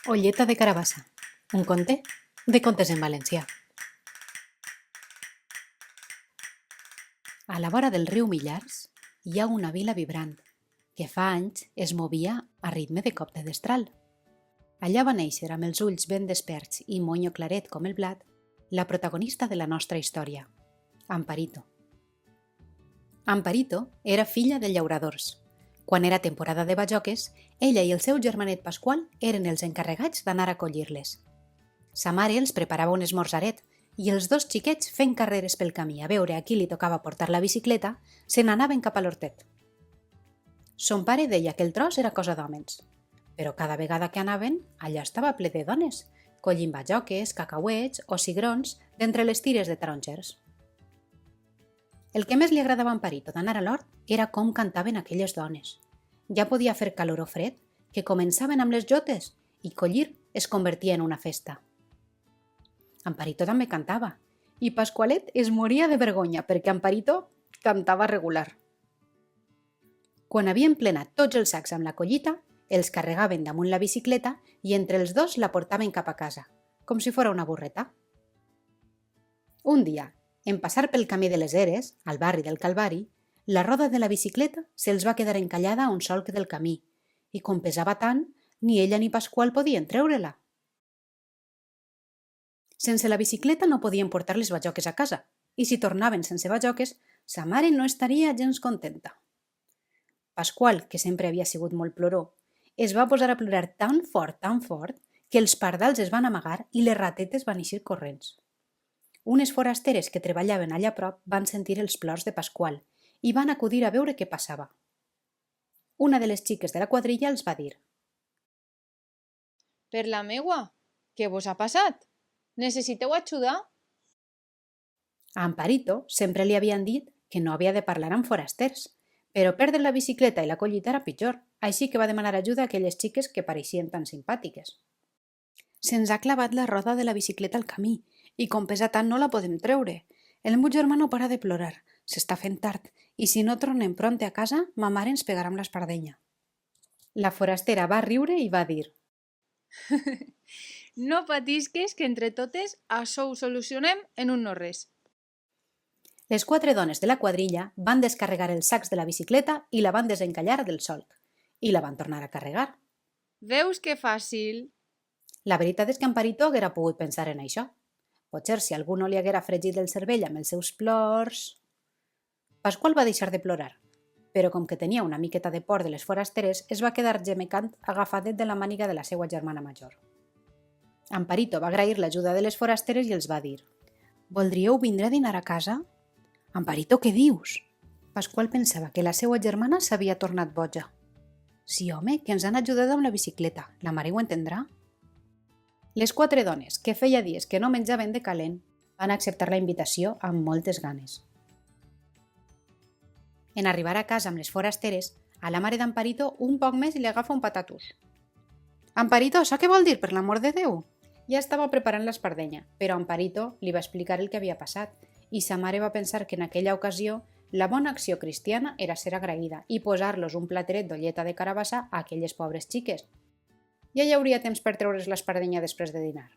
Olleta de carabassa, un conte de contes en valencià. A la vora del riu Millars hi ha una vila vibrant que fa anys es movia a ritme de cop de destral. Allà va néixer, amb els ulls ben desperts i monyo claret com el blat, la protagonista de la nostra història, Amparito. Amparito era filla de llauradors. Quan era temporada de bajoques, ella i el seu germanet Pasqual eren els encarregats d'anar a collir-les. Sa mare els preparava un esmorzaret i els dos xiquets, fent carreres pel camí a veure a qui li tocava portar la bicicleta, se n'anaven cap a l'hortet. Son pare deia que el tros era cosa d'hòmens, però cada vegada que anaven, allà estava ple de dones, collint bajoques, cacauets o cigrons d'entre les tires de tarongers. El que més li agradava a Amparito d'anar a l'hort era com cantaven aquelles dones. Ja podia fer calor o fred, que començaven amb les jotes i collir es convertia en una festa. Amparito també cantava, i Pasqualet es moria de vergonya perquè Amparito cantava regular. Quan havien plenat tots els sacs amb la collita, els carregaven damunt la bicicleta i entre els dos la portaven cap a casa, com si fora una burreta. Un dia, en passar pel camí de les Eres, al barri del Calvari, la roda de la bicicleta se'ls va quedar encallada a un solc del camí i com pesava tant, ni ella ni Pasqual podien treure-la. Sense la bicicleta no podien portar les bajoques a casa i si tornaven sense bajoques, sa mare no estaria gens contenta. Pasqual, que sempre havia sigut molt ploró, es va posar a plorar tan fort, que els pardals es van amagar i les ratetes van eixir corrents. Unes forasteres que treballaven allà a prop van sentir els plors de Pasqual i van acudir a veure què passava. Una de les xiques de la quadrilla els va dir: Per la meua, què vos ha passat? Necessiteu ajuda? A Amparito sempre li havien dit que no havia de parlar amb forasters, però perdre la bicicleta i la collita era pitjor, així que va demanar ajuda a aquelles xiques que pareixien tan simpàtiques. Se'ns ha clavat la roda de la bicicleta al camí i com pesa tant no la podem treure. El meu germà no para de plorar, s'està fent tard i si no tornem pronte a casa, ma mare ens pegarà amb l'espardenya. La forastera va riure i va dir: No patisques que entre totes això ho solucionem en un no res. Les 4 dones de la quadrilla van descarregar els sacs de la bicicleta i la van desencallar del solc i la van tornar a carregar. Veus que fàcil? La veritat és que Amparito haguera pogut pensar en això. Potser si algú no li haguera fregit el cervell amb els seus plors... Pasqual va deixar de plorar, però com que tenia una miqueta de por de les forasteres, es va quedar gemecant agafadet de la màniga de la seva germana major. Amparito va agrair l'ajuda de les forasteres i els va dir: «Voldríeu vindre a dinar a casa?» «Amparito, què dius?» Pasqual pensava que la seva germana s'havia tornat boja. «Sí, home, que ens han ajudat amb la bicicleta. La mare ho entendrà?» Les 4 dones, que feia dies que no menjaven de calent, van acceptar la invitació amb moltes ganes. En arribar a casa amb les forasteres, a la mare d'Amparito un poc més li agafa un patatús. «Amparito, això què vol dir, per l'amor de Déu?» Ja estava preparant l'espardenya, però Amparito li va explicar el que havia passat i sa mare va pensar que en aquella ocasió la bona acció cristiana era ser agraïda i posar-los un plateret d'olleta de carabassa a aquelles pobres xiques. Ja hi hauria temps per treure's l'espardenya després de dinar.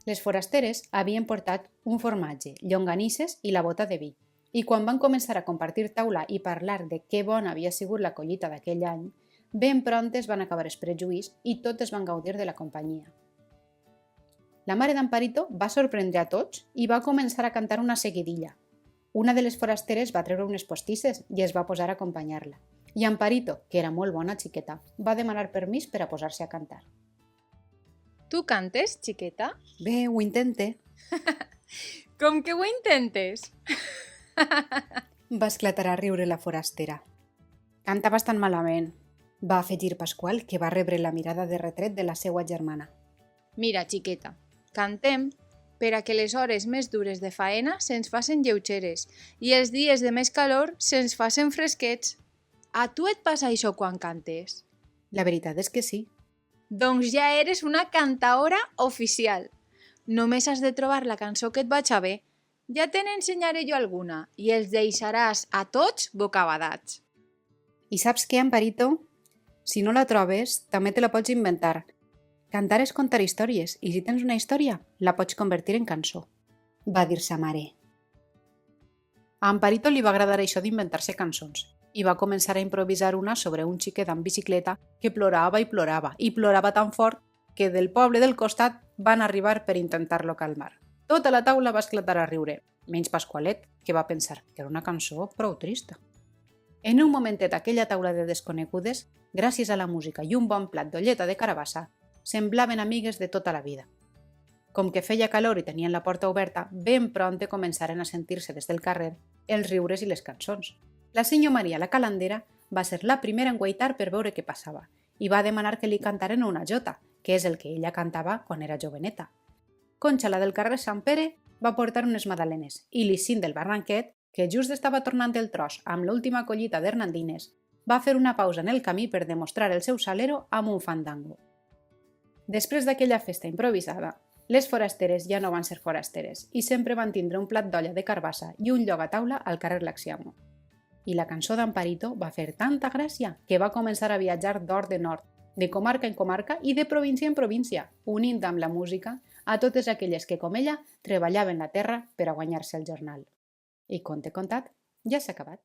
Les forasteres havien portat un formatge, llonganisses i la bota de vi, i quan van començar a compartir taula i parlar de què bona havia sigut la collita d'aquell any, ben prontes van acabar els prejuís i totes van gaudir de la companyia. La mare d'Amparito va sorprendre a tots i va començar a cantar una seguidilla. Una de les forasteres va treure unes postisses i es va posar a acompanyar-la. I Amparito, que era molt bona xiqueta, va demanar permís per a posar-se a cantar. Tu cantes, xiqueta? Bé, ho intente. Com que ho intentes? Va esclatar a riure la forastera. Canta bastant malament, va afegir Pasqual, que va rebre la mirada de retret de la seva germana. Mira, xiqueta, cantem per a que les hores més dures de faena se'ns facin lleugeres i els dies de més calor se'ns facin fresquets. A tu et passa això quan cantes? La veritat és que sí. Doncs ja eres una cantaora oficial. Només has de trobar la cançó que et vaig a bé. Ja te n'ensenyaré jo alguna i els deixaràs a tots bocabadats. I saps què, Amparito? Si no la trobes, també te la pots inventar, Cantar és contar històries, i si tens una història, la pots convertir en cançó, va dir sa mare. A Amparito li va agradar això d'inventar-se cançons i va començar a improvisar una sobre un xiquet amb bicicleta que plorava i plorava tan fort que del poble del costat van arribar per intentar-lo calmar. Tota la taula va esclatar a riure, menys Pasqualet, que va pensar que era una cançó prou trista. En un momentet aquella taula de desconegudes, gràcies a la música i un bon plat d'olleta de carabassa, semblaven amigues de tota la vida. Com que feia calor i tenien la porta oberta, ben prompte començaren a sentir-se des del carrer els riures i les cançons. La senyor Maria, la calandera, va ser la primera en guaitar per veure què passava i va demanar que li cantaren una jota, que és el que ella cantava quan era joveneta. Conxa, la del carrer Sant Pere, va portar unes magdalenes i l'Icín del Barranquet, que just estava tornant el tros amb l'última collita d'hernandines, va fer una pausa en el camí per demostrar el seu salero amb un fandango. Després d'aquella festa improvisada, les forasteres ja no van ser forasteres i sempre van tindre un plat d'olla de carbassa i un lloc a taula al carrer Laxiamo. I la cançó d'Amparito va fer tanta gràcia que va començar a viatjar d'or de nord, de comarca en comarca i de província en província, unint amb la música a totes aquelles que, com ella, treballaven la terra per a guanyar-se el jornal. I conte contat, ja s'ha acabat.